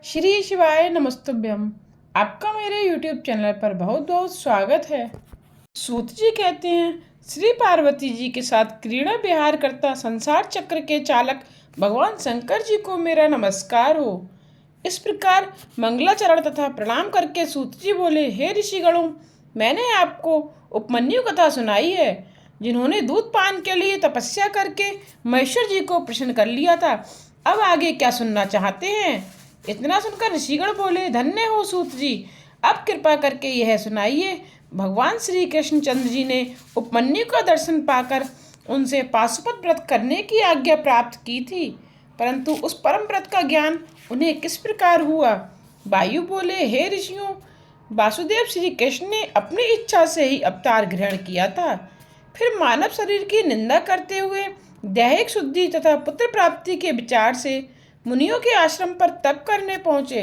श्री शिवाय नमस्तुभ्यम। आपका मेरे YouTube चैनल पर बहुत बहुत स्वागत है। सूत जी कहते हैं, श्री पार्वती जी के साथ क्रीड़ा विहार करता संसार चक्र के चालक भगवान शंकर जी को मेरा नमस्कार हो। इस प्रकार मंगलाचरण तथा प्रणाम करके सूत जी बोले, हे ऋषिगणों, मैंने आपको उपमन्यु कथा सुनाई है, जिन्होंने दूध पान के लिए तपस्या करके महेश्वर जी को प्रसन्न कर लिया था। अब आगे क्या सुनना चाहते हैं? इतना सुनकर ऋषिगण बोले, धन्य हो सूत जी, अब कृपा करके यह सुनाइए। भगवान श्री कृष्ण चंद्र जी ने उपमन्यु का दर्शन पाकर उनसे पाशुपत व्रत करने की आज्ञा प्राप्त की थी, परंतु उस परम व्रत का ज्ञान उन्हें किस प्रकार हुआ? वायु बोले, हे ऋषियों, वासुदेव श्री कृष्ण ने अपनी इच्छा से ही अवतार ग्रहण किया था। फिर मानव शरीर की निंदा करते हुए दैहिक शुद्धि तथा पुत्र प्राप्ति के विचार से मुनियों के आश्रम पर तप करने पहुंचे।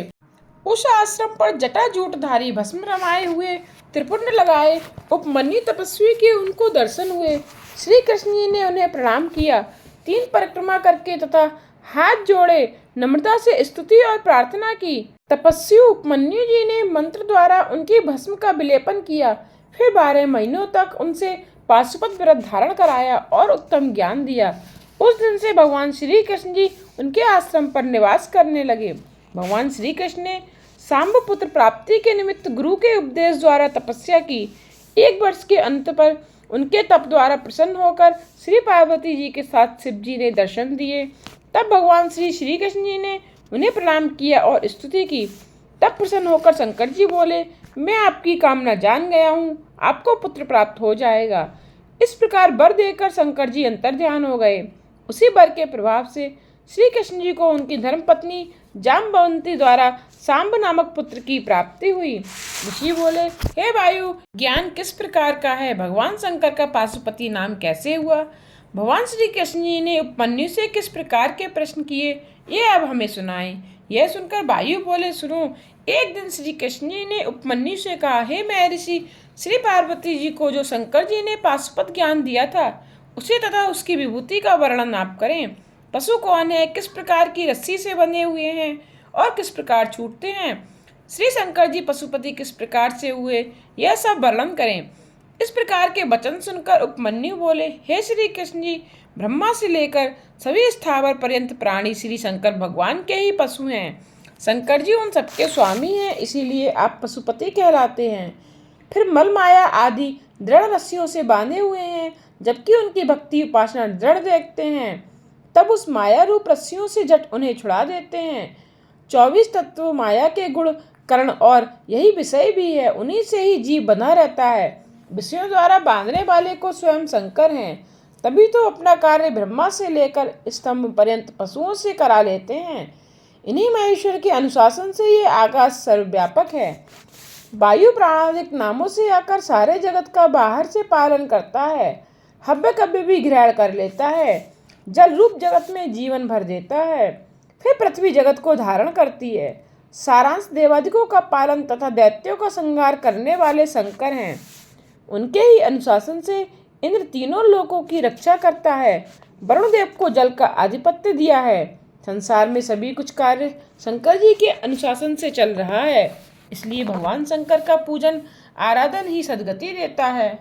उस आश्रम पर जटाजूटधारी भस्म रमाए हुए त्रिपुंड लगाए उपमन्यु तपस्वी के उनको दर्शन हुए। श्री कृष्ण जी ने उन्हें प्रणाम किया, 3 परिक्रमा करके तथा हाथ जोड़े नम्रता से स्तुति और प्रार्थना की। तपस्वी उपमन्यु जी ने मंत्र द्वारा उनकी भस्म का विलेपन किया। फिर 12 महीनों तक उनसे पाशुपत व्रत धारण कराया और उत्तम ज्ञान दिया। उस दिन से भगवान श्री कृष्ण जी उनके आश्रम पर निवास करने लगे। भगवान श्री कृष्ण ने सांब पुत्र प्राप्ति के निमित्त गुरु के उपदेश द्वारा तपस्या की। 1 वर्ष के अंत पर उनके तप द्वारा प्रसन्न होकर श्री पार्वती जी के साथ शिव जी ने दर्शन दिए। तब भगवान श्री कृष्ण जी ने उन्हें प्रणाम किया और स्तुति की। तब प्रसन्न होकर शंकर जी बोले, मैं आपकी कामना जान गया हूँ, आपको पुत्र प्राप्त हो जाएगा। इस प्रकार वर देकर शंकर जी अंतर्ध्यान हो गए। उसी वर के प्रभाव से श्री कृष्ण जी को उनकी धर्मपत्नी जाम्बवंती द्वारा सांब नामक पुत्र की प्राप्ति हुई। ऋषि बोले, हे वायु, ज्ञान किस प्रकार का है? भगवान शंकर का पाशुपति नाम कैसे हुआ? भगवान श्री कृष्ण जी ने उपमन्यु से किस प्रकार के प्रश्न किए, ये अब हमें सुनाएं। यह सुनकर वायु बोले, सुनो। एक दिन श्री कृष्ण जी ने उपमन्यु से कहा, हे महर्षि, श्री पार्वती जी को जो शंकर जी ने पाशुपत ज्ञान दिया था, उसे तथा उसकी विभूति का वर्णन आप करें। पशु कौन है, किस प्रकार की रस्सी से बने हुए हैं और किस प्रकार छूटते हैं? श्री शंकर जी पशुपति किस प्रकार से हुए, यह सब वर्णन करें। इस प्रकार के वचन सुनकर उपमन्यु बोले, हे श्री कृष्ण जी, ब्रह्मा से लेकर सभी स्थावर पर्यंत प्राणी श्री शंकर भगवान के ही पशु हैं। शंकर जी उन सबके स्वामी हैं, इसीलिए आप पशुपति कहलाते हैं। फिर मल माया आदि दृढ़ रस्सियों से बांधे हुए हैं, जबकि उनकी भक्ति उपासना दृढ़ देखते हैं, तब उस माया रूप रस्सियों से झट उन्हें छुड़ा देते हैं। 24 तत्व माया के गुण करण और यही विषय भी है, उन्हीं से ही जीव बना रहता है। विषयों द्वारा बांधने वाले को स्वयं शंकर हैं, तभी तो अपना कार्य ब्रह्मा से लेकर स्तंभ पर्यंत पशुओं से करा लेते हैं। इन्हीं महेश्वर के अनुशासन से ये आकाश सर्वव्यापक है। वायु प्राणादिक नामों से आकर सारे जगत का बाहर से पालन करता है, हव्य कभी भी ग्रहण कर लेता है, जल रूप जगत में जीवन भर देता है, फिर पृथ्वी जगत को धारण करती है। सारांश देवादिकों का पालन तथा दैत्यों का संहार करने वाले शंकर हैं। उनके ही अनुशासन से इंद्र तीनों लोकों की रक्षा करता है। वरुण देव को जल का आधिपत्य दिया है। संसार में सभी कुछ कार्य शंकर जी के अनुशासन से चल रहा है, इसलिए भगवान शंकर का पूजन आराधन ही सद्गति देता है।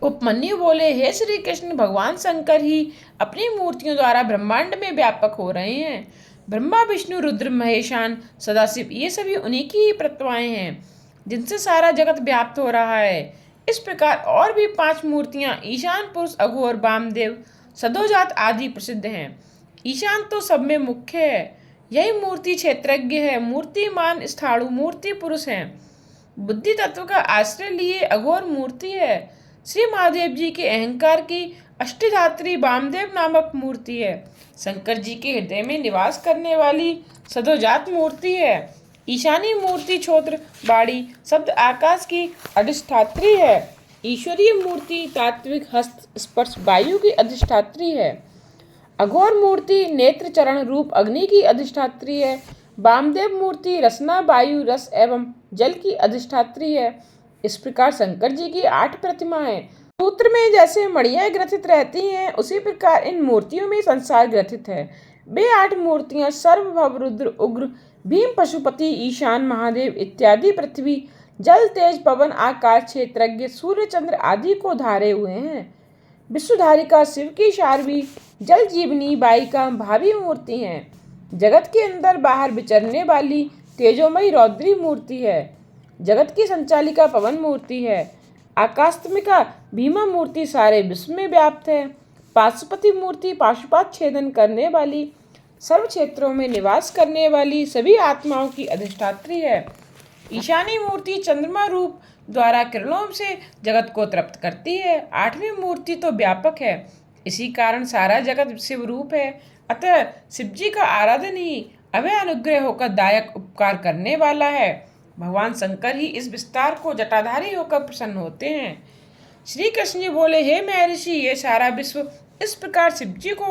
उपमन्यु बोले, हे श्री कृष्ण, भगवान शंकर ही अपनी मूर्तियों द्वारा ब्रह्मांड में व्यापक हो रहे हैं। ब्रह्मा, विष्णु, रुद्र, महेशान, सदाशिव, ये सभी उन्हीं की ही प्रतिमाएं हैं, जिनसे सारा जगत व्याप्त हो रहा है। इस प्रकार और भी 5 मूर्तियां ईशान पुरुष, अघोर, वामदेव, सदोजात आदि प्रसिद्ध हैं। ईशान तो सब में मुख्य है, यही मूर्ति क्षेत्रज्ञ है। मूर्तिमान स्थाणु मूर्ति पुरुष है। बुद्धि तत्व का आश्रय लिए अघोर मूर्ति है। श्री महादेव जी के अहंकार की अष्टधात्री वामदेव नामक मूर्ति है। शंकर जी के हृदय में निवास करने वाली सदोजात मूर्ति है। ईशानी मूर्ति छोत्र बाड़ी शब्द आकाश की अधिष्ठात्री है। ईश्वरीय मूर्ति तात्विक हस्त स्पर्श वायु की अधिष्ठात्री है। अघोर मूर्ति नेत्र चरण रूप अग्नि की अधिष्ठात्री है। वामदेव मूर्ति रसना वायु रस एवं जल की अधिष्ठात्री है। इस प्रकार शंकर जी की 8 प्रतिमाएं सूत्र में जैसे मणियां ग्रथित रहती हैं, उसी प्रकार इन मूर्तियों में संसार ग्रथित है। वे 8 मूर्तियां सर्वभव रुद्र, उग्र, भीम, पशुपति, ईशान, महादेव इत्यादि पृथ्वी, जल, तेज, पवन, आकाश, क्षेत्रज्ञ, सूर्य, चंद्र आदि को धारे हुए हैं। विश्वधारिका शिव की शार्वी, जल जीवनी, बाइका, भावी मूर्ति हैं। जगत के अंदर बाहर विचरने वाली तेजोमयी रौद्री मूर्ति है। जगत की संचालिका पवन मूर्ति है। आकाशत्मिका भीमा मूर्ति सारे विश्व में व्याप्त है। पाशुपति मूर्ति पाशुपात छेदन करने वाली, सर्व क्षेत्रों में निवास करने वाली सभी आत्माओं की अधिष्ठात्री है। ईशानी मूर्ति चंद्रमा रूप द्वारा किरणों से जगत को तृप्त करती है। आठवीं मूर्ति तो व्यापक है, इसी कारण सारा जगत शिव रूप है। अतः शिव जी का आराधन ही अभय अनुग्रह होकर दायक उपकार करने वाला है। भगवान शंकर ही इस विस्तार को जटाधारी होकर प्रसन्न होते हैं। श्री कृष्ण जी बोले, हे महर्षि, ये सारा विश्व इस प्रकार शिव जी को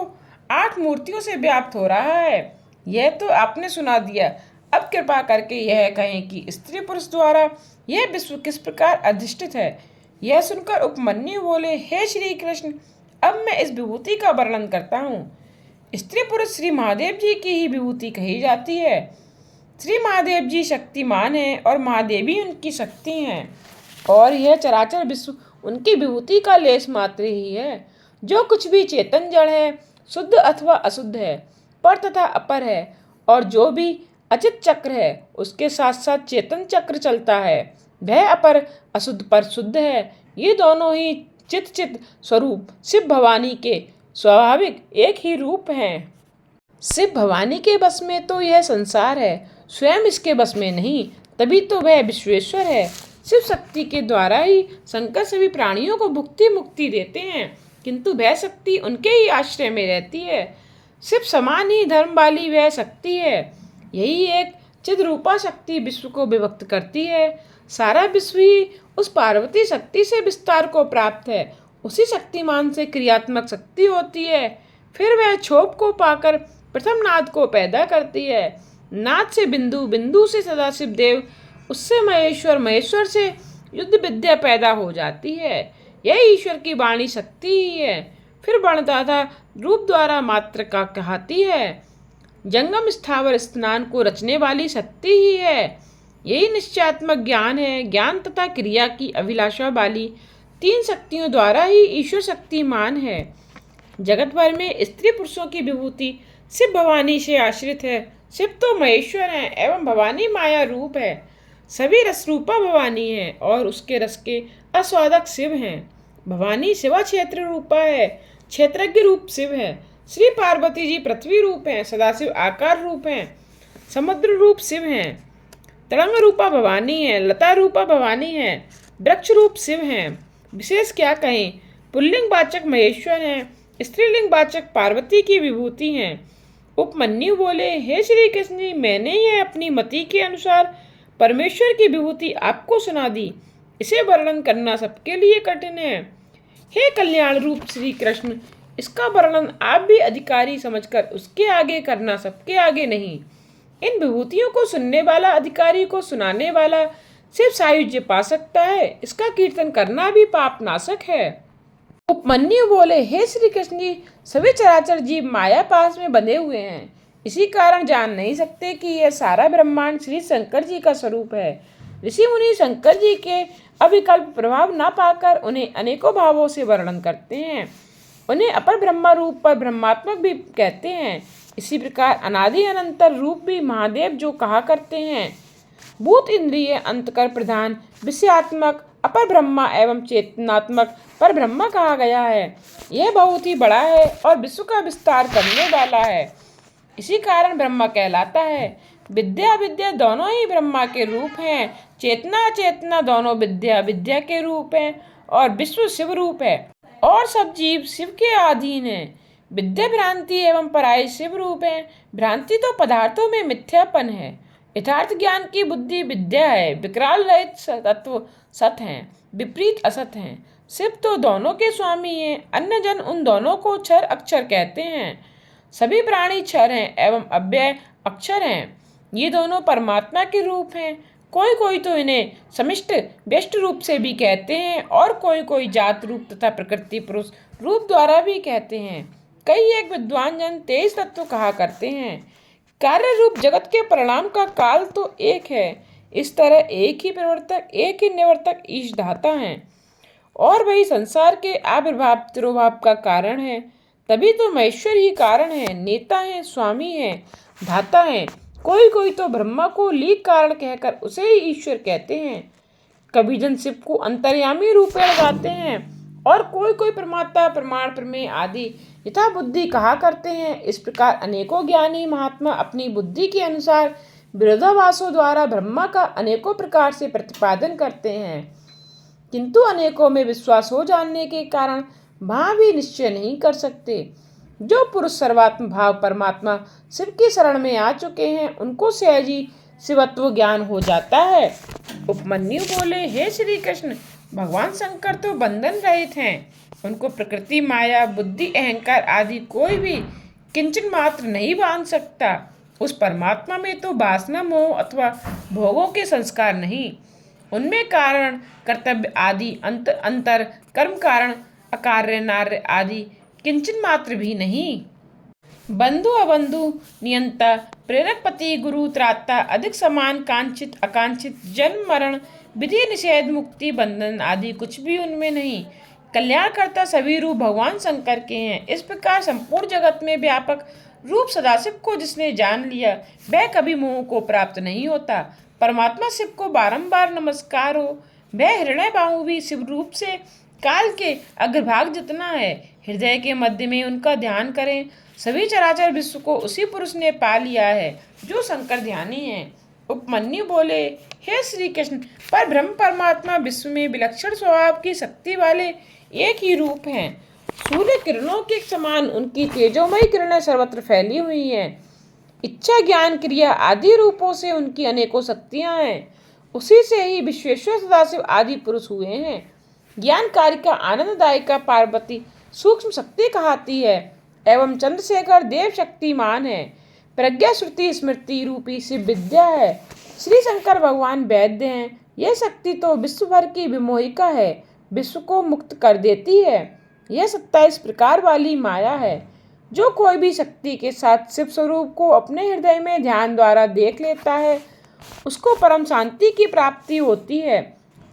8 मूर्तियों से व्याप्त हो रहा है। यह तो आपने सुना दिया, अब कृपा करके यह कहें कि स्त्री पुरुष द्वारा यह विश्व किस प्रकार अधिष्ठित है। यह सुनकर उपमन्यु बोले, हे श्री कृष्ण, अब मैं इस विभूति का वर्णन करता हूँ। स्त्री पुरुष श्री महादेव जी की ही विभूति कही जाती है। श्री महादेव जी शक्तिमान हैं और महादेवी उनकी शक्ति हैं, और यह चराचर विश्व उनकी विभूति का लेस मात्र ही है। जो कुछ भी चेतन जड़ है, शुद्ध अथवा अशुद्ध है, पर तथा अपर है, और जो भी अचित चक्र है उसके साथ साथ चेतन चक्र चलता है, वह अपर अशुद्ध पर शुद्ध है। ये दोनों ही चित स्वरूप शिव भवानी के स्वाभाविक एक ही रूप हैं। शिव भवानी के बस में तो यह संसार है, स्वयं इसके बस में नहीं, तभी तो वह विश्वेश्वर है। शिव शक्ति के द्वारा ही शंकर सभी प्राणियों को भुक्ति मुक्ति देते हैं, किंतु वह शक्ति उनके ही आश्रय में रहती है। शिव समान ही धर्म वाली वह शक्ति है। यही एक चिद्रूपा शक्ति विश्व को विभक्त करती है। सारा विश्व ही उस पार्वती शक्ति से विस्तार को प्राप्त है। उसी शक्तिमान से क्रियात्मक शक्ति होती है। फिर वह क्षोभ को पाकर प्रथम नाद को पैदा करती है। नाद से बिंदु, बिंदु से सदाशिव देव, उससे महेश्वर, महेश्वर से युद्ध विद्या पैदा हो जाती है। यह ईश्वर की वाणी शक्ति ही है। फिर वर्णदाता रूप द्वारा मात्र का कहती है। जंगम स्थावर स्नान को रचने वाली शक्ति ही है। यही निश्चयात्मक ज्ञान है। ज्ञान तथा क्रिया की अभिलाषा वाली 3 शक्तियों द्वारा ही ईश्वर शक्तिमान है। जगत भर में स्त्री पुरुषों की विभूति शिव भवानी से आश्रित है। शिव तो महेश्वर हैं एवं भवानी माया रूप है। सभी रसरूपा भवानी है और उसके रस के आस्वादक शिव हैं। भवानी शिवा क्षेत्र रूपा है, क्षेत्रज्ञ रूप शिव है। श्री पार्वती जी पृथ्वी रूप हैं, सदाशिव आकार रूप हैं, समुद्र रूप शिव हैं। तरंग रूपा भवानी है, लता रूपा भवानी है, वृक्ष रूप शिव हैं। विशेष क्या कहें, पुल्लिंग वाचक महेश्वर हैं, स्त्रीलिंग वाचक पार्वती की विभूति हैं। उपमन्यु बोले, हे श्री कृष्ण जी, मैंने यह अपनी मति के अनुसार परमेश्वर की विभूति आपको सुना दी। इसे वर्णन करना सबके लिए कठिन है। हे कल्याण रूप श्री कृष्ण, इसका वर्णन आप भी अधिकारी समझकर उसके आगे करना, सबके आगे नहीं। इन विभूतियों को सुनने वाला अधिकारी को सुनाने वाला सिर्फ सायुज्य पा सकता है। इसका कीर्तन करना भी पाप नाशक है। उपमन्यु बोले, हे श्री कृष्ण जी, सभी चराचर जीव माया पास में बंधे हुए हैं, इसी कारण जान नहीं सकते कि यह सारा ब्रह्मांड श्री शंकर जी का स्वरूप है। ऋषि मुनि शंकर जी के अविकल्प प्रभाव न पाकर उन्हें अनेकों भावों से वर्णन करते हैं। उन्हें अपर ब्रह्मा रूप पर ब्रह्मात्मक भी कहते हैं। इसी प्रकार अनादि अनंतर रूप भी महादेव जो कहा करते हैं। भूत इंद्रिय अंतकर प्रधान विषयात्मक अपर ब्रह्मा एवं चेतनात्मक पर ब्रह्मा कहा गया है। यह बहुत ही बड़ा है और विश्व का विस्तार करने वाला है, इसी कारण ब्रह्मा कहलाता है। विद्या विद्या दोनों ही ब्रह्मा के रूप हैं। चेतना चेतना दोनों विद्या विद्या के रूप हैं और विश्व शिव रूप है और सब जीव शिव के अधीन हैं। विद्या भ्रांति एवं पराई शिव रूप है। भ्रांति तो पदार्थों में मिथ्यापन है। यथार्थ ज्ञान की बुद्धि विद्या है। विकराल रहित तत्व सत हैं, विपरीत असत हैं। शिव तो दोनों के स्वामी हैं। अन्य जन उन दोनों को क्षर अक्षर कहते हैं। सभी प्राणी क्षर हैं एवं अव्यय अक्षर हैं। ये दोनों परमात्मा के रूप हैं। कोई कोई तो इन्हें समिष्ट व्यष्ट रूप से भी कहते हैं और कोई कोई जात रूप तथा प्रकृति पुरुष रूप द्वारा भी कहते हैं। कई एक विद्वान जन 23 तत्व कहा करते हैं। कार्य रूप जगत के परिणाम का काल तो एक है। इस तरह एक ही प्रवर्तक एक ही निवर्तक ईश धाता है और वही संसार के आविर्भाव तिरोभाव का कारण है। तभी तो महेश्वर ही कारण है, नेता है, स्वामी है, धाता है। कोई कोई तो ब्रह्मा को लीक कारण कहकर उसे ही ईश्वर कहते हैं। कभी जन शिव को अंतर्यामी रूप में लगाते हैं और कोई कोई प्रमाता प्रमाण प्रमेय आदि यथा बुद्धि कहा करते हैं। इस प्रकार अनेकों ज्ञानी महात्मा अपनी बुद्धि के अनुसार विरोधाभासों द्वारा ब्रह्मा का अनेकों प्रकार से प्रतिपादन करते हैं, किंतु अनेकों में विश्वास हो जाने के कारण वहां भी निश्चय नहीं कर सकते। जो पुरुष सर्वात्म भाव परमात्मा शिव की शरण में आ चुके हैं उनको सहज ही शिवत्व ज्ञान हो जाता है। उपमन्यु बोले, हे श्री कृष्ण, भगवान शंकर तो बंधन रहित हैं। उनको प्रकृति माया बुद्धि अहंकार आदि कोई भी किंचन मात्र नहीं बांध सकता। उस परमात्मा में तो वासना मोह अथवा भोगों के संस्कार नहीं, उनमें कारण कर्तव्य आदि अंतर कर्म कारण अकार्य नार्य आदि किंचन मात्र भी नहीं। बंधु अबंधु नियंता प्रेरक पति गुरु त्राता अधिक समान कांचित अकांक्षित जन्म मरण विधि निषेध मुक्ति बंधन आदि कुछ भी उनमें नहीं। कल्याणकर्ता सभी रूप भगवान शंकर के हैं। इस प्रकार संपूर्ण जगत में व्यापक रूप सदाशिव को जिसने जान लिया वह कभी मोह को प्राप्त नहीं होता। परमात्मा शिव को बारंबार नमस्कार हो। वह हृदय बाहु भी शिव रूप से काल के अग्रभाग जितना है। हृदय के मध्य में उनका ध्यान करें। सभी चराचर विश्व को उसी पुरुष ने पा लिया है जो शंकर ध्यानी है। उपमन्यु बोले, हे श्री कृष्ण, पर ब्रह्म परमात्मा विश्व में विलक्षण स्वभाव की शक्ति वाले एक ही रूप हैं। सूर्य किरणों के समान उनकी तेजोमयी किरणें सर्वत्र फैली हुई हैं। इच्छा ज्ञान क्रिया आदि रूपों से उनकी अनेकों शक्तियां हैं। उसी से ही विश्वेश्वर सदाशिव आदि पुरुष हुए हैं। ज्ञान कारिका आनंददायिका पार्वती सूक्ष्म शक्ति कहाती है एवं चंद्रशेखर देव शक्तिमान है। प्रज्ञा श्रुति स्मृति रूपी शिव विद्या है। श्री शंकर भगवान वैद्य हैं। यह शक्ति तो विश्व भर की विमोहिका है, विश्व को मुक्त कर देती है। यह 27 प्रकार वाली माया है। जो कोई भी शक्ति के साथ शिव स्वरूप को अपने हृदय में ध्यान द्वारा देख लेता है उसको परम शांति की प्राप्ति होती है।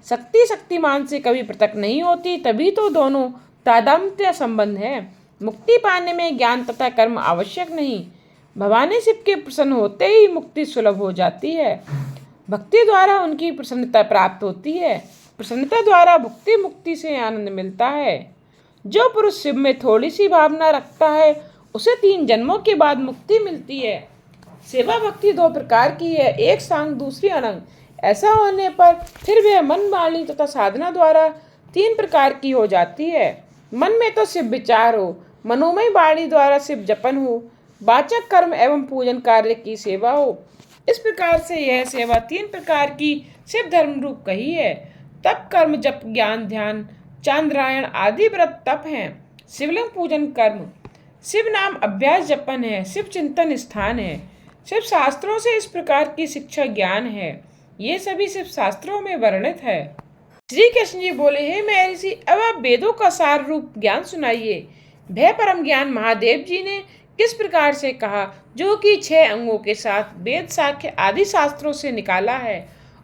शक्ति शक्तिमान से कभी पृथक नहीं होती, तभी तो दोनों तादात्म्य संबंध है। मुक्ति पाने में ज्ञान तथा कर्म आवश्यक नहीं। भवानी शिव के प्रसन्न होते ही मुक्ति सुलभ हो जाती है। भक्ति द्वारा उनकी प्रसन्नता प्राप्त होती है। प्रसन्नता द्वारा भुक्ति मुक्ति से आनंद मिलता है। जो पुरुष शिव में थोड़ी सी भावना रखता है उसे 3 जन्मों के बाद मुक्ति मिलती है। सेवा भक्ति 2 प्रकार की है, एक सांग दूसरी अनंग। ऐसा होने पर फिर वह मन वाणी तथा साधना द्वारा 3 प्रकार की हो जाती है। मन में तो शिव विचार हो, मनोमय वाणी द्वारा शिव जपन हो, वाचक कर्म एवं पूजन कार्य की सेवा हो। इस प्रकार से यह सेवा 3 प्रकार की शिव धर्म रूप कही है। तप कर्म जप ज्ञान ध्यान चांद्रायण आदि व्रत तप हैं। शिवलिंग पूजन कर्म, शिव नाम अभ्यास जपन है, शिव चिंतन स्थान है। शिव शास्त्रों से इस प्रकार की शिक्षा ज्ञान है। ये सभी शिव शास्त्रों में वर्णित है। श्री कृष्ण जी बोले, हे महर्षि, अब आप वेदों का सार रूप ज्ञान सुनाइए। वह परम ज्ञान महादेव जी ने किस प्रकार से कहा जो कि 6 अंगों के साथ वेद साख्य आदि शास्त्रों से निकाला है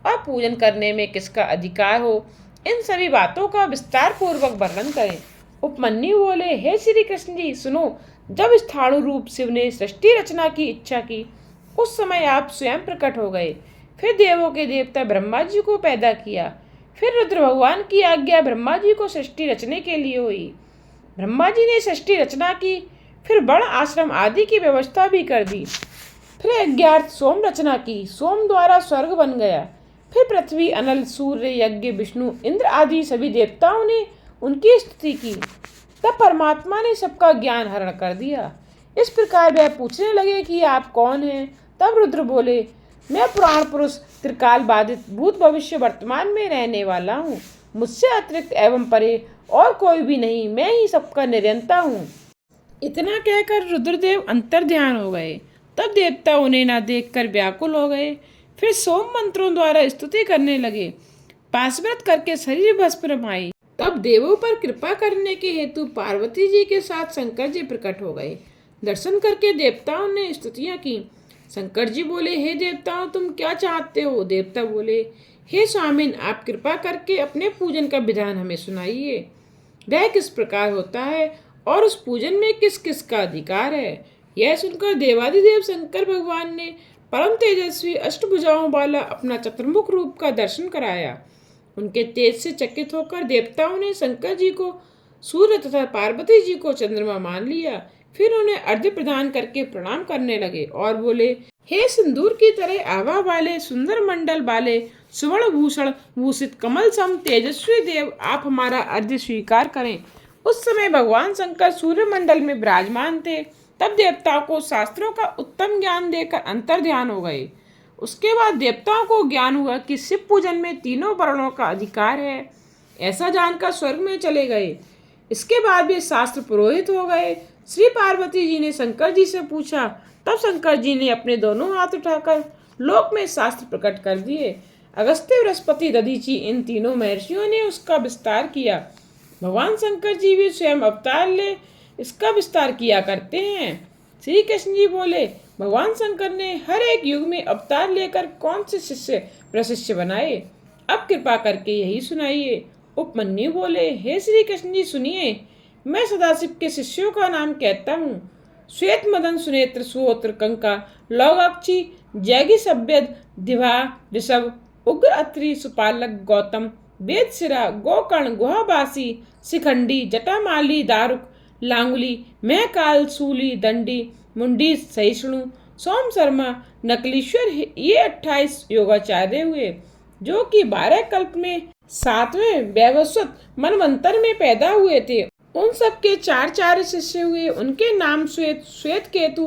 और पूजन करने में किसका अधिकार हो, इन सभी बातों का विस्तार पूर्वक वर्णन करें। उपमन्यु बोले, हे श्री कृष्ण जी सुनो, जब स्थाणु रूप शिव ने सृष्टि रचना की इच्छा की उस समय आप स्वयं प्रकट हो गए। फिर देवों के देवता ब्रह्मा जी को पैदा किया। फिर रुद्र भगवान की आज्ञा ब्रह्मा जी को सृष्टि रचने के लिए हुई। ब्रह्मा जी ने सृष्टि रचना की, फिर वर्ण आश्रम आदि की व्यवस्था भी कर दी। फिर यज्ञार्थ सोम रचना की, सोम द्वारा स्वर्ग बन गया। फिर पृथ्वी अनल सूर्य यज्ञ विष्णु इंद्र आदि सभी देवताओं ने उनकी स्तुति की। तब परमात्मा ने सबका ज्ञान हरण कर दिया। इस प्रकार वह पूछने लगे कि आप कौन हैं। तब रुद्र बोले, मैं पुराण पुरुष त्रिकाल बाधित भूत भविष्य वर्तमान में रहने वाला हूँ। मुझसे अतिरिक्त एवं परे और कोई भी नहीं, मैं ही सबका निरंता हूँ। इतना कहकर रुद्रदेव अंतर ध्यान हो गए। तब देवता उन्हें न देखकर व्याकुल हो गए। फिर सोम मंत्रों द्वारा स्तुति करने लगे। पाशव्रत करके शरीर भस्म रमाई। तब देवों पर कृपा करने के हेतु पार्वती जी के साथ शंकर जी प्रकट हो गए। दर्शन करके देवताओं ने स्तुतियां की। शंकर जी बोले, हे देवताओं, तुम क्या चाहते हो? देवता बोले, हे स्वामिन, आप कृपा करके अपने पूजन का विधान हमें सुनाइए। वह किस प्रकार होता है और उस पूजन में किस किस का अधिकार है? यह सुनकर देवादिदेव शंकर भगवान ने परम तेजस्वी अष्टभुजाओं वाला अपना चतुर्मुख रूप का दर्शन कराया। उनके तेज से चकित होकर देवताओं ने शंकर जी को सूर्य तथा पार्वती जी को चंद्रमा मान लिया। फिर उन्हें अर्घ्य प्रदान करके प्रणाम करने लगे और बोले, हे सिंदूर की तरह आभा वाले, सुंदर मंडल वाले, सुवर्ण भूषण भूषित कमल सम तेजस्वी देव, आप हमारा अर्घ्य स्वीकार करें। उस समय भगवान शंकर सूर्य मंडल में विराजमान थे। तब देवताओं को शास्त्रों का उत्तम ज्ञान देकर अंतर ध्यान हो गए। उसके बाद देवताओं को ज्ञान हुआ कि शिव पूजन में तीनों वर्णों का अधिकार है। ऐसा जानकर स्वर्ग में चले गए। इसके बाद वे शास्त्र पुरोहित हो गए। श्री पार्वती जी ने शंकर जी से पूछा। तब शंकर जी ने अपने दोनों हाथ उठाकर लोक में शास्त्र प्रकट कर दिए। अगस्त्य, बृहस्पति, दधीचि, इन तीनों महर्षियों ने उसका विस्तार किया। भगवान शंकर जी भी स्वयं अवतार ले इसका विस्तार किया करते हैं। श्री कृष्ण जी बोले, भगवान शंकर ने हर एक युग में अवतार लेकर कौन से शिष्य प्रशिष्य बनाए? अब कृपा करके यही सुनाइए। उपमन्यु बोले, हे श्री कृष्ण जी सुनिए, मैं सदाशिव के शिष्यों का नाम कहता हूँ। श्वेत मदन, सुनेत्र, सुहोत्र, कंका, लौगाक्षी, जैगी, सभ्यद, दिभा, ऋषभ, उग्र, अत्रि, सुपालक, गौतम, वेदशिरा, गोकर्ण, गुहाबासी, शिखंडी, जटामाली, दारुक, लांगुली, महकाल, सूली, दंडी, मुंडी, सहिष्णु, सोम शर्मा, नकलीश्वर, ये 28 योगाचार्य हुए, जो कि 12 कल्प में 7वें वैवस्वत मनवंतर में पैदा हुए थे। उन सब के 4 शिष्य हुए। उनके नाम श्वेत, श्वेत केतु,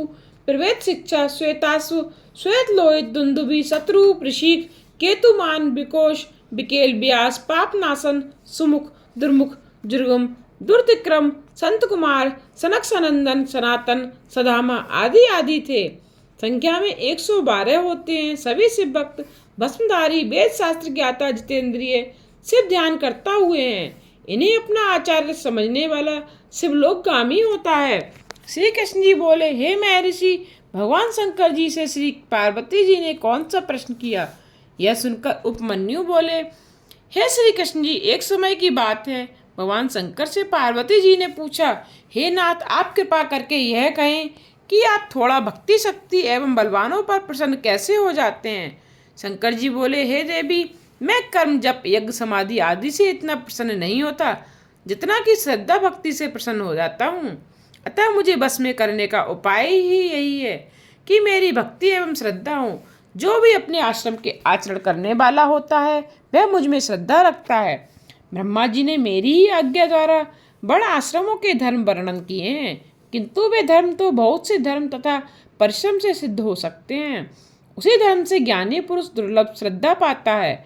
प्रवेद शिक्षा, श्वेताश्व, श्वेत लोहित, दुंदुभि, शत्रु, ऋषिक, केतुमान, विकोश, विकेल, व्यास, पापनाशन, सुमुख, दुर्मुख, जुर्गम, दुर्तिक्रम, संत कुमार, सनक, सनंदन, सनातन, सदामा आदि आदि थे। संख्या में 112 होते हैं। सभी शिव भक्त, भस्मधारी, वेद शास्त्र ज्ञाता, जितेंद्रिय, शिव ध्यान करता हुए हैं। इन्हें अपना आचार्य समझने वाला शिवलोकगामी होता है। श्री कृष्ण जी बोले, हे महर्षि, भगवान शंकर जी से श्री पार्वती जी ने कौन सा प्रश्न किया? यह सुनकर उपमन्यु बोले, हे श्री कृष्ण जी, एक समय की बात है। भगवान शंकर से पार्वती जी ने पूछा, हे नाथ, आप कृपा करके यह कहें कि आप थोड़ा भक्ति शक्ति एवं बलवानों पर प्रसन्न कैसे हो जाते हैं? शंकर जी बोले, हे देवी, मैं कर्म, जप, यज्ञ, समाधि आदि से इतना प्रसन्न नहीं होता जितना कि श्रद्धा भक्ति से प्रसन्न हो जाता हूँ। अतः मुझे बस में करने का उपाय ही यही है कि मेरी भक्ति एवं श्रद्धा हो। जो भी अपने आश्रम के आचरण करने वाला होता है वह मुझ में श्रद्धा रखता है। ब्रह्मा जी ने मेरी ही आज्ञा द्वारा बड़ आश्रमों के धर्म वर्णन किए हैं, किंतु वे धर्म तो बहुत से धर्म तथा परिश्रम से सिद्ध हो सकते हैं। उसी धर्म से ज्ञानी पुरुष दुर्लभ श्रद्धा पाता है,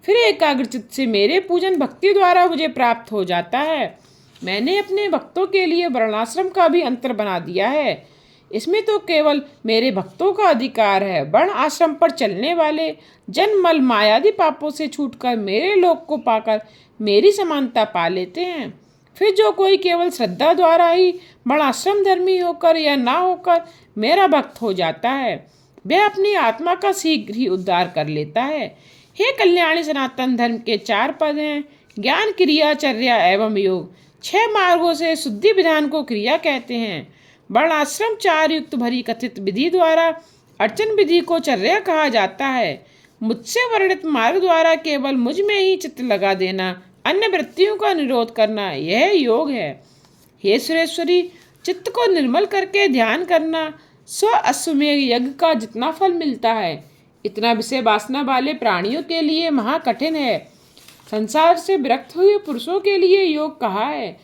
फिर एकाग्रचित्त से मेरे पूजन भक्ति द्वारा मुझे प्राप्त हो जाता है। मैंने अपने भक्तों के लिए वर्णाश्रम का भी अंतर बना दिया है। इसमें तो केवल मेरे भक्तों का अधिकार है। वर्ण आश्रम पर चलने वाले जन्म, मल, मायादि पापों से छूटकर मेरे लोक को पाकर मेरी समानता पा लेते हैं। फिर जो कोई केवल श्रद्धा द्वारा ही वर्णाश्रम धर्मी होकर या ना होकर मेरा भक्त हो जाता है, वह अपनी आत्मा का शीघ्र ही उद्धार कर लेता है। हे कल्याणी, सनातन धर्म के 4 पद हैं: ज्ञान, क्रिया, चर्या एवं योग। 6 मार्गों से शुद्धि विधान को क्रिया कहते हैं। वर्णाश्रम 4 युक्त भरी कथित विधि द्वारा अर्चन विधि को चर्या कहा जाता है। मुझसे वर्णित मार्ग द्वारा केवल मुझ में ही चित्त लगा देना, अन्य वृत्तियों का निरोध करना, यह योग है। हे सुरेश्वरी, चित्त को निर्मल करके ध्यान करना स्व अश्वमेध यज्ञ का जितना फल मिलता है, इतना विषय वासना वाले प्राणियों के लिए महाकठिन है। संसार से विरक्त हुए पुरुषों के लिए योग कहा है।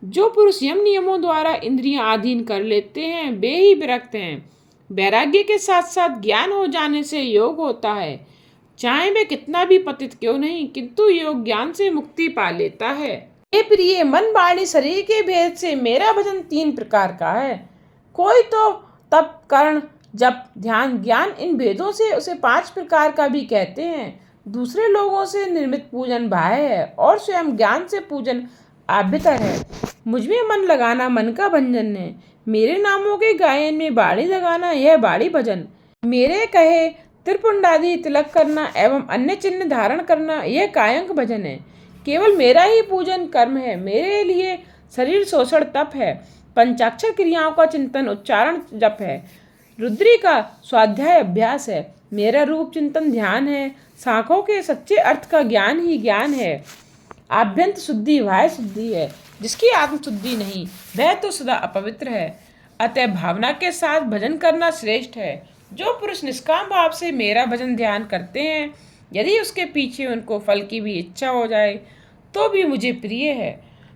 जो पुरुष यम नियमों द्वारा इंद्रियां आधीन कर लेते हैं वे ही विरक्त हैं। वैराग्य के साथ साथ ज्ञान हो जाने से योग होता है। चाहे वे कितना भी पतित क्यों नहीं, किंतु योग ज्ञान से मुक्ति पा लेता है। हे प्रिय, मन, वाणी, शरीर के भेद से मेरा भजन 3 प्रकार का है। कोई तो तप, कर्ण, जप, ध्यान, ज्ञान, इन भेदों से उसे 5 प्रकार का भी कहते हैं। दूसरे लोगों से निर्मित पूजन बाह्य है और स्वयं ज्ञान से पूजन आभ्यंतर है। मुझमें मन लगाना मन का भंजन है। मेरे नामों के गायन में बाड़ी लगाना, यह बाड़ी भजन। मेरे कहे त्रिपुंडादि तिलक करना एवं अन्य चिन्ह धारण करना यह कायंक भजन है। केवल मेरा ही पूजन कर्म है। मेरे लिए शरीर शोषण तप है। पंचाक्षर क्रियाओं का चिंतन उच्चारण जप है। रुद्री का स्वाध्याय अभ्यास है। मेरा रूप चिंतन ध्यान है। शाखों के सच्चे अर्थ का ज्ञान ही ज्ञान है। आभ्यंत शुद्धि वाह्य शुद्धि है। जिसकी आत्म शुद्धि नहीं वह तो सदा अपवित्र है। अतः भावना के साथ भजन करना श्रेष्ठ है। जो पुरुष निष्काम भाव से मेरा भजन ध्यान करते हैं, यदि उसके पीछे उनको फल की भी इच्छा हो जाए तो भी मुझे प्रिय है।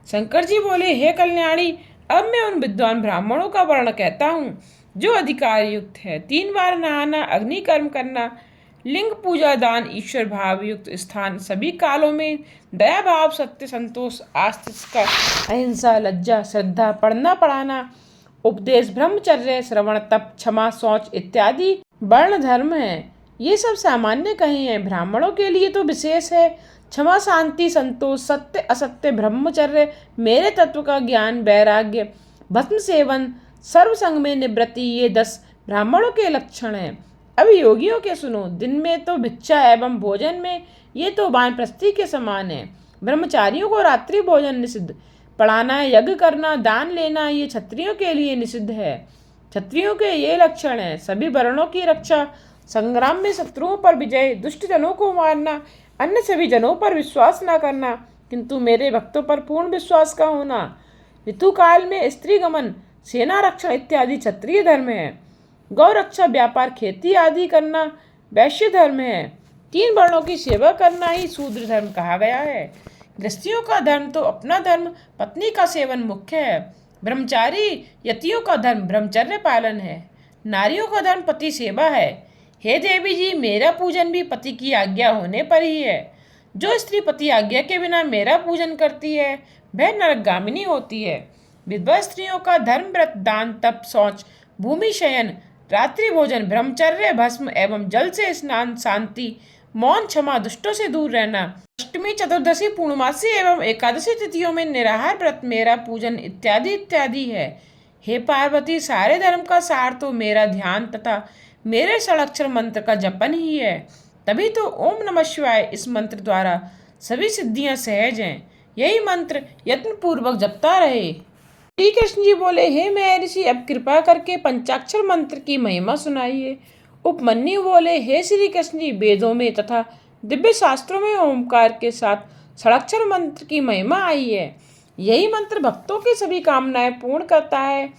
शंकर जी बोले, हे कल्याणी, अब मैं उन विद्वान ब्राह्मणों का वर्ण कहता हूँ जो अधिकार युक्त है। 3 बार नहाना, अग्नि कर्म करना, लिंग पूजा, दान, ईश्वर भाव युक्त स्थान, सभी कालों में दया भाव, सत्य, संतोष, आस्तिक, अहिंसा, लज्जा, श्रद्धा, पढ़ना पढ़ाना, उपदेश, ब्रह्मचर्य, श्रवण, तप, क्षमा, शौच इत्यादि वर्ण धर्म है। ये सब सामान्य कहे हैं, ब्राह्मणों के लिए तो विशेष है। क्षमा, शांति, संतोष, सत्य, असत्य, ब्रह्मचर्य, मेरे तत्व का ज्ञान, वैराग्य, भस्म सेवन, सर्वसंग में निवृत्ति, ये 10 ब्राह्मणों के लक्षण हैं। अब योगियों के सुनो। दिन में तो भिक्षा एवं भोजन में ये तो वानप्रस्थी के समान है। ब्रह्मचारियों को रात्रि भोजन निषिद्ध, पढ़ाना, यज्ञ करना, दान लेना ये क्षत्रियों के लिए निषिद्ध है। क्षत्रियों के ये लक्षण हैं। सभी वर्णों की रक्षा, संग्राम में शत्रुओं पर विजय, दुष्ट जनों को मारना, अन्य सभी जनों पर विश्वास न करना, किंतु मेरे भक्तों पर पूर्ण विश्वास का होना, ऋतुकाल में स्त्री गमन, सेना रक्षण इत्यादि क्षत्रिय धर्म है। गौ रक्षा, व्यापार, खेती आदि करना वैश्य धर्म है। 3 वर्णों की सेवा करना ही शूद्र धर्म कहा गया है। गृहस्थियों का धर्म तो अपना धर्म, पत्नी का सेवन मुख्य है। ब्रह्मचारी यतियों का धर्म ब्रह्मचर्य पालन है। नारियों का धर्म पति सेवा है। हे देवी जी, मेरा पूजन भी पति की आज्ञा होने पर ही है। जो स्त्री पति आज्ञा के बिना मेरा पूजन करती है वह नरकगामिनी होती है। विधवा स्त्रियों का धर्म व्रत, दान, तप, शौच, भूमि शयन, रात्रि भोजन, ब्रह्मचर्य, भस्म एवं जल से स्नान, शांति, मौन, क्षमा, दुष्टों से दूर रहना, अष्टमी, चतुर्दशी, पूर्णमासी एवं एकादशी तिथियों में निराहार व्रत, मेरा पूजन इत्यादि इत्यादि है। हे पार्वती, सारे धर्म का सार तो मेरा ध्यान तथा मेरे षडाक्षर मंत्र का जपन ही है। तभी तो ओम नमः शिवाय इस मंत्र द्वारा सभी सिद्धियां सहज हैं। यही मंत्र यत्न पूर्वक जपता रहे। श्री कृष्ण जी बोले, हे महर्षि, अब कृपा करके पंचाक्षर मंत्र की महिमा सुनाइए। उपमन्यु बोले, हे श्री कृष्ण जी, वेदों में तथा दिव्य शास्त्रों में ओमकार के साथ षडाक्षर मंत्र की महिमा आई है। यही मंत्र भक्तों की सभी कामनाएं पूर्ण करता है।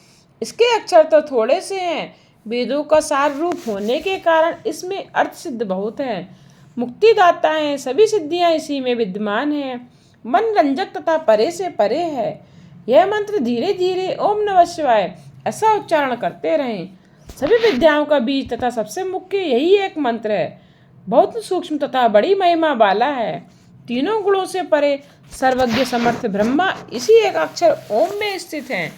इसके अक्षर तो थोड़े से हैं, वेदों का सार रूप होने के कारण इसमें अर्थ सिद्ध बहुत है। मुक्तिदाता है, सभी सिद्धियां इसी में विद्यमान हैं। मन रंजक तथा परे से परे है। यह मंत्र धीरे धीरे ओम नमः शिवाय ऐसा उच्चारण करते रहें। सभी विद्याओं का बीज तथा सबसे मुख्य यही एक मंत्र है। बहुत सूक्ष्म तथा बड़ी महिमा वाला है। तीनों गुणों से परे सर्वज्ञ समर्थ ब्रह्मा इसी एक अक्षर ओम में स्थित हैं।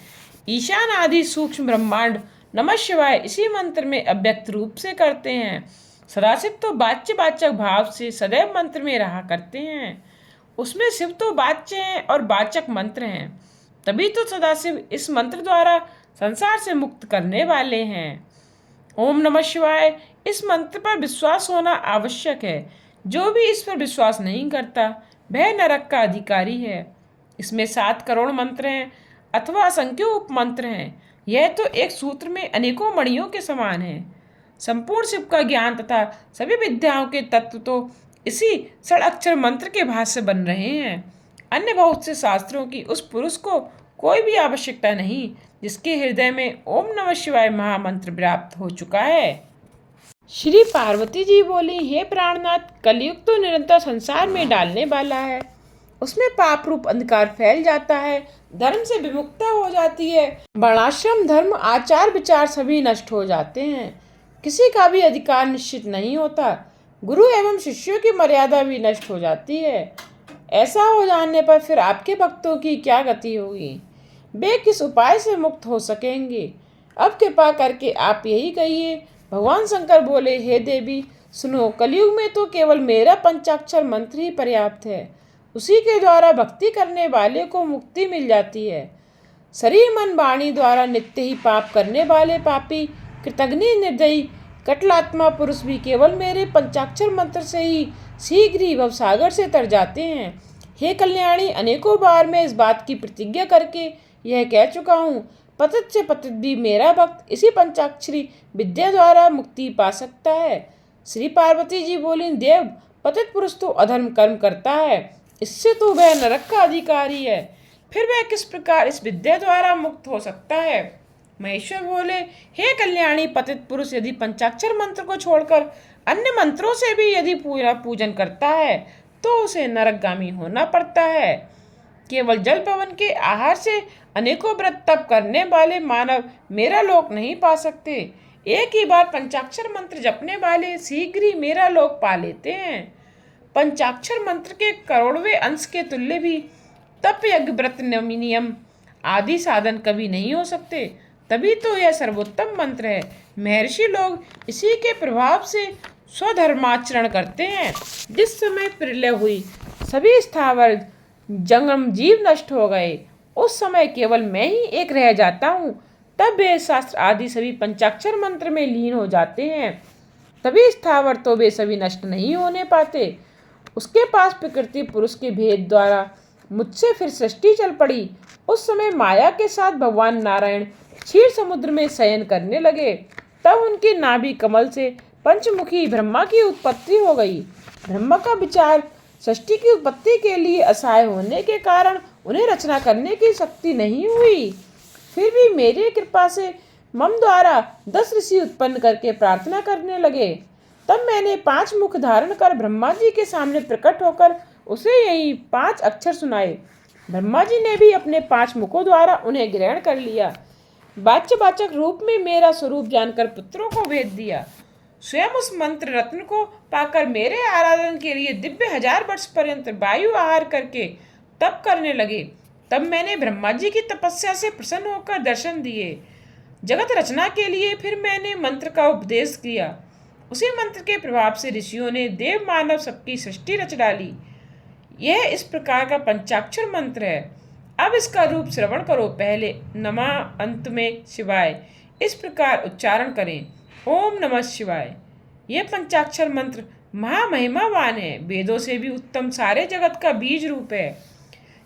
ईशान आदि सूक्ष्म ब्रह्मांड नमः शिवाय इसी मंत्र में अव्यक्त रूप से करते हैं। सदाशिव तो वाच्य वाचक भाव से सदैव मंत्र में रहा करते हैं। उसमें शिव तो वाच्य हैं और वाचक मंत्र हैं। तभी तो सदाशिव इस मंत्र द्वारा संसार से मुक्त करने वाले हैं। ओम नमः शिवाय इस मंत्र पर विश्वास होना आवश्यक है। जो भी इस पर विश्वास नहीं करता वह नरक का अधिकारी है। इसमें 7 करोड़ मंत्र हैं अथवा असंख्य उपमंत्र हैं। यह तो एक सूत्र में अनेकों मणियों के समान है। संपूर्ण शिव का ज्ञान तथा सभी विद्याओं के तत्व तो इसी षडाक्षर मंत्र के भाष्य बन रहे हैं। अन्य बहुत से शास्त्रों की उस पुरुष को कोई भी आवश्यकता नहीं जिसके हृदय में ओम नमः शिवाय महामंत्र व्याप्त हो चुका है। श्री पार्वती जी बोली, हे प्राणनाथ, कलयुग तो निरंतर संसार में डालने वाला है। उसमें पाप रूप अंधकार फैल जाता है, धर्म से विमुखता हो जाती है, वर्णाश्रम धर्म आचार विचार सभी नष्ट हो जाते हैं, किसी का भी अधिकार निश्चित नहीं होता, गुरु एवं शिष्यों की मर्यादा भी नष्ट हो जाती है। ऐसा हो जाने पर फिर आपके भक्तों की क्या गति होगी? वे किस उपाय से मुक्त हो सकेंगे? अब कृपा करके आप यही कहिए। भगवान शंकर बोले, हे देवी सुनो, कलयुग में तो केवल मेरा पंचाक्षर मंत्र ही पर्याप्त है। उसी के द्वारा भक्ति करने वाले को मुक्ति मिल जाती है। शरीर मन वाणी द्वारा नित्य ही पाप करने वाले पापी, कृतघ्नि, निर्दयी, कटलात्मा पुरुष भी केवल मेरे पंचाक्षर मंत्र से ही शीघ्र ही भवसागर से तर जाते हैं। हे कल्याणी, अनेकों बार मैं इस बात की प्रतिज्ञा करके यह कह चुका हूँ, पतित से पतित भी मेरा भक्त इसी पंचाक्षरी विद्या द्वारा मुक्ति पा सकता है। श्री पार्वती जी बोली, देव, पतित पुरुष तो अधर्म कर्म करता है, इससे तो वह नरक का अधिकारी है, फिर वह किस प्रकार इस विद्या द्वारा मुक्त हो सकता है। महेश्वर बोले, हे कल्याणी, पतित पुरुष यदि पंचाक्षर मंत्र को छोड़कर अन्य मंत्रों से भी यदि पूरा पूजन करता है तो उसे नरकगामी होना पड़ता है। केवल जल पवन के आहार से अनेकों व्रत तप करने वाले मानव मेरा लोक नहीं पा सकते। एक ही बार पंचाक्षर मंत्र जपने वाले शीघ्र ही मेरा लोक पा लेते हैं। पंचाक्षर मंत्र के करोड़वें अंश के तुल्य भी तप, यज्ञ, व्रत, नियम आदि साधन कभी नहीं हो सकते। तभी तो यह सर्वोत्तम मंत्र है। महर्षि लोग इसी के प्रभाव से स्वधर्माचरण करते हैं। जिस समय प्रलय हुई, सभी स्थावर जंगम जीव नष्ट हो गए, उस समय केवल मैं ही एक रह जाता हूँ। तब वे शास्त्र आदि सभी पंचाक्षर मंत्र में लीन हो जाते हैं। तभी स्थावर तो वे सभी नष्ट नहीं होने पाते। उसके पास प्रकृति पुरुष के भेद द्वारा मुझसे फिर सृष्टि चल पड़ी। उस समय माया के साथ भगवान नारायण क्षीर समुद्र में शयन करने लगे। तब उनके नाभि कमल से पंचमुखी ब्रह्मा की उत्पत्ति हो गई। ब्रह्मा का विचार सृष्टि की उत्पत्ति के लिए असहाय होने के कारण उन्हें रचना करने की शक्ति नहीं हुई। फिर भी मेरी कृपा से मम द्वारा 10 ऋषि उत्पन्न करके प्रार्थना करने लगे। तब मैंने 5 मुख धारण कर ब्रह्मा जी के सामने प्रकट होकर उसे यही 5 अक्षर सुनाए। ब्रह्मा जी ने भी अपने 5 मुखों द्वारा उन्हें ग्रहण कर लिया। वाच्यवाचक रूप में मेरा स्वरूप जानकर पुत्रों को भेज दिया। स्वयं उस मंत्र रत्न को पाकर मेरे आराधन के लिए दिव्य 1000 वर्ष पर्यंत वायु आहार करके तप करने लगे। तब मैंने ब्रह्मा जी की तपस्या से प्रसन्न होकर दर्शन दिए। जगत रचना के लिए फिर मैंने मंत्र का उपदेश किया। उसी मंत्र के प्रभाव से ऋषियों ने देव मानव सबकी सृष्टि रच डाली। यह इस प्रकार का पंचाक्षर मंत्र है। अब इसका रूप श्रवण करो। पहले नमः, अंत में शिवाय, इस प्रकार उच्चारण करें। ओम नमः शिवाय। यह पंचाक्षर मंत्र महामहिमावान है, वेदों से भी उत्तम, सारे जगत का बीज रूप है।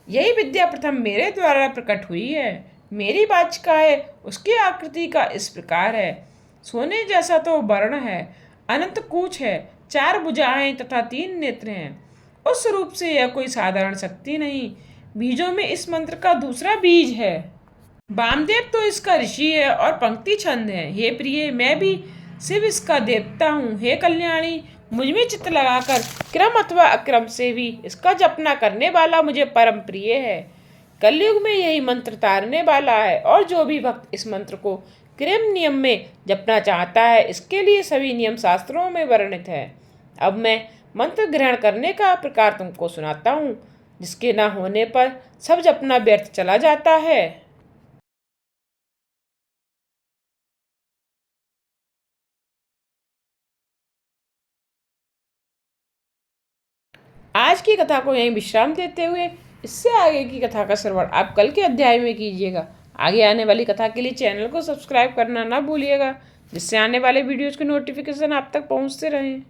यही विद्या प्रथम मेरे द्वारा प्रकट हुई है। मेरी वाचिका है, उसकी आकृति का इस प्रकार है। सोने जैसा तो वर्ण है, अनंत कूच है, 4 भुजाएं तथा 3 नेत्र हैं। उस रूप से यह कोई साधारण शक्ति नहीं, बीजों में इस मंत्र का दूसरा बीज है। वामदेव तो इसका ऋषि है और पंक्ति छंद है। हे प्रिय, मैं भी शिव इसका देवता हूँ। हे कल्याणी, मुझमें चित्त लगाकर क्रम अथवा अक्रम से भी इसका जपना करने वाला मुझे परम प्रिय है। कलयुग में यही मंत्र तारने वाला है और जो भी भक्त इस मंत्र को क्रम नियम में जपना चाहता है, इसके लिए सभी नियम शास्त्रों में वर्णित है। अब मैं मंत्र ग्रहण करने का प्रकार तुमको सुनाता हूँ, जिसके न होने पर सब जपना व्यर्थ चला जाता है। आज की कथा को यहीं विश्राम देते हुए इससे आगे की कथा का श्रवण आप कल के अध्याय में कीजिएगा। आगे आने वाली कथा के लिए चैनल को सब्सक्राइब करना ना भूलिएगा, जिससे आने वाले वीडियोज़ के नोटिफिकेशन आप तक पहुंचते रहें।